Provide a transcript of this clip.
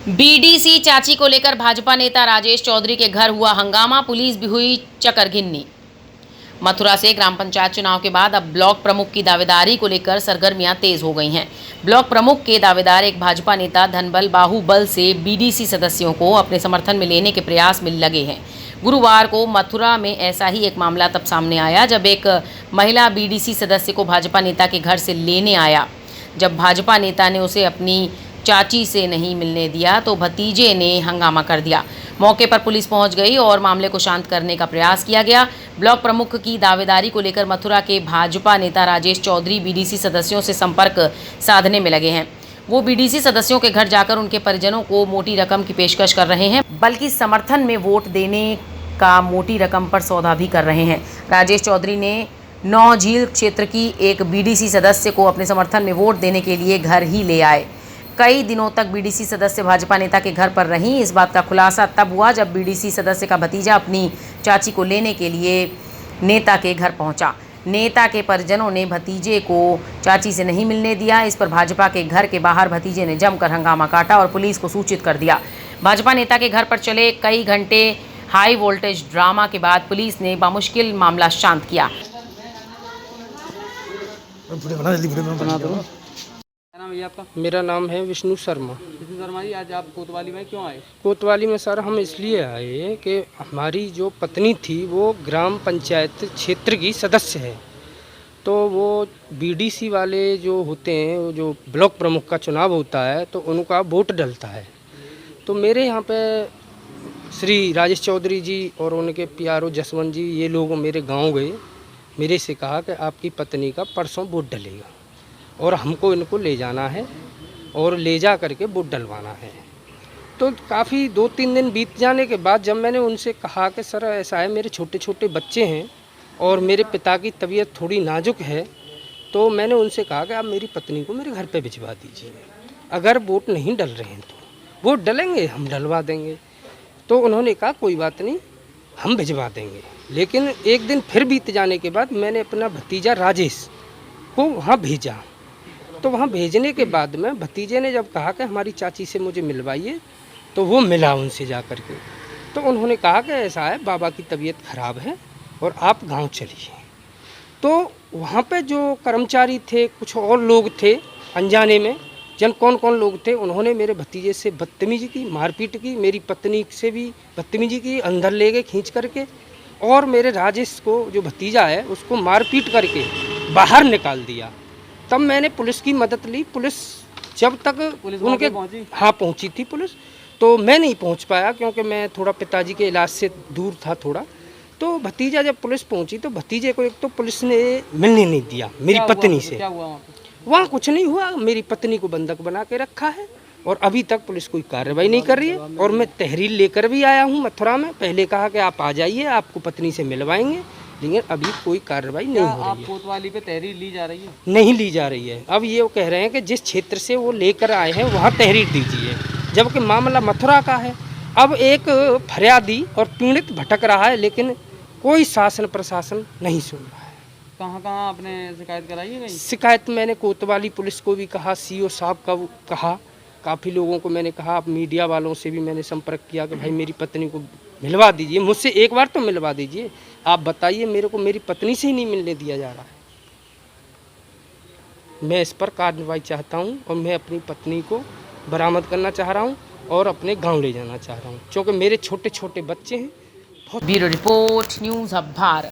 BDC चाची को लेकर भाजपा नेता राजेश चौधरी के घर हुआ हंगामा, पुलिस भी हुई चकरघिन्नी। मथुरा से ग्राम पंचायत चुनाव के बाद अब ब्लॉक प्रमुख की दावेदारी को लेकर सरगर्मियां तेज हो गई हैं। ब्लॉक प्रमुख के दावेदार एक भाजपा नेता धनबल बाहुबल से बीडीसी सदस्यों को अपने समर्थन में लेने के प्रयास में लगे हैं। गुरुवार को मथुरा में ऐसा ही एक मामला तब सामने आया जब एक महिला बीडीसी सदस्य को भाजपा नेता के घर से लेने आया। जब भाजपा नेता ने उसे अपनी चाची से नहीं मिलने दिया तो भतीजे ने हंगामा कर दिया। मौके पर पुलिस पहुंच गई और मामले को शांत करने का प्रयास किया गया। ब्लॉक प्रमुख की दावेदारी को लेकर मथुरा के भाजपा नेता राजेश चौधरी बीडीसी सदस्यों से संपर्क साधने में लगे हैं। वो बीडीसी सदस्यों के घर जाकर उनके परिजनों को मोटी रकम की पेशकश कर रहे हैं, बल्कि समर्थन में वोट देने का मोटी रकम पर सौदा भी कर रहे हैं। राजेश चौधरी ने नौझील क्षेत्र की एक बीडीसी सदस्य को अपने समर्थन में वोट देने के लिए घर ही ले आए। कई दिनों तक बीडीसी सदस्य भाजपा नेता के घर पर रहीं। इस बात का खुलासा तब हुआ जब बीडीसी सदस्य का भतीजा अपनी चाची को लेने के लिए नेता के घर पहुंचा। नेता के परिजनों ने भतीजे को चाची से नहीं मिलने दिया। इस पर भाजपा के घर के बाहर भतीजे ने जमकर हंगामा काटा और पुलिस को सूचित कर दिया। भाजपा नेता के घर पर चले कई घंटे हाई वोल्टेज ड्रामा के बाद पुलिस ने बामुश्किल मामला शांत किया। क्या नाम है आपका? मेरा नाम है विष्णु शर्मा। विष्णु शर्मा जी, आज आप कोतवाली में क्यों आए? कोतवाली में सर हम इसलिए आए कि हमारी जो पत्नी थी वो ग्राम पंचायत क्षेत्र की सदस्य है, तो वो बीडीसी वाले जो होते हैं, वो जो ब्लॉक प्रमुख का चुनाव होता है तो उनका वोट डलता है। तो मेरे यहाँ पे श्री राजेश चौधरी जी और उनके पीआरओ जसवंत जी ये लोग मेरे गांव गए, मेरे से कहा कि आपकी पत्नी का परसों वोट डलेगा और हमको इनको ले जाना है और ले जा करके वोट डलवाना है। तो काफ़ी 2-3 दिन बीत जाने के बाद जब मैंने उनसे कहा कि सर ऐसा है, मेरे छोटे छोटे बच्चे हैं और मेरे पिता की तबीयत थोड़ी नाजुक है, तो मैंने उनसे कहा कि आप मेरी पत्नी को मेरे घर पे भिजवा दीजिए। अगर वोट नहीं डल रहे हैं तो वोट डलेंगे, हम डलवा देंगे। तो उन्होंने कहा कोई बात नहीं, हम भिजवा देंगे। लेकिन एक दिन फिर बीत जाने के बाद मैंने अपना भतीजा राजेश को वहाँ भेजा। तो वहाँ भेजने के बाद में भतीजे ने जब कहा कि हमारी चाची से मुझे मिलवाइए, तो वो मिला उनसे जा कर के। तो उन्होंने कहा कि ऐसा है, बाबा की तबीयत ख़राब है और आप गांव चलिए। तो वहाँ पे जो कर्मचारी थे, कुछ और लोग थे अनजाने में, कौन कौन लोग थे, उन्होंने मेरे भतीजे से बदतमीजी की, मारपीट की, मेरी पत्नी से भी बदतमीजी की, अंदर ले गए खींच करके, और मेरे राजेश को जो भतीजा है उसको मारपीट करके बाहर निकाल दिया। तब मैंने पुलिस की मदद ली। पुलिस जब तक उनके पहुंची थी पुलिस, तो मैं नहीं पहुंच पाया क्योंकि मैं थोड़ा पिताजी के इलाज से दूर था थोड़ा। तो भतीजा जब पुलिस पहुंची तो भतीजे को एक तो पुलिस ने मिलने नहीं दिया मेरी पत्नी से। क्या हुआ वहाँ कुछ नहीं हुआ, मेरी पत्नी को बंधक बना के रखा है और अभी तक पुलिस कोई कार्रवाई नहीं कर रही है। और मैं तहरीर लेकर भी आया हूँ मथुरा में, पहले कहा कि आप आ जाइए, आपको पत्नी से मिलवाएंगे, लेकिन अभी कोई कार्रवाई नहीं हो रही है। कोतवाली पे तहरीर ली जा रही है? नहीं ली जा रही है। अब ये वो कह रहे हैं कि जिस क्षेत्र से वो लेकर आए हैं वहाँ तहरीर दीजिए, जबकि मामला मथुरा का है। अब एक फरियादी और पीड़ित भटक रहा है, लेकिन कोई शासन प्रशासन नहीं सुन रहा है। कहाँ आपने शिकायत कराई है? शिकायत मैंने कोतवाली पुलिस को भी कहा, सीओ साहब का कहा, काफ़ी लोगों को मैंने कहा, अब मीडिया वालों से भी मैंने संपर्क किया कि भाई मेरी पत्नी को मिलवा दीजिए, मुझसे एक बार तो मिलवा दीजिए। आप बताइए, मेरे को मेरी पत्नी से ही नहीं मिलने दिया जा रहा है। मैं इस पर कार्रवाई चाहता हूं और मैं अपनी पत्नी को बरामद करना चाह रहा हूं और अपने गांव ले जाना चाह रहा हूं, क्योंकि मेरे छोटे छोटे बच्चे हैं। Bureau report, news hub Bharat.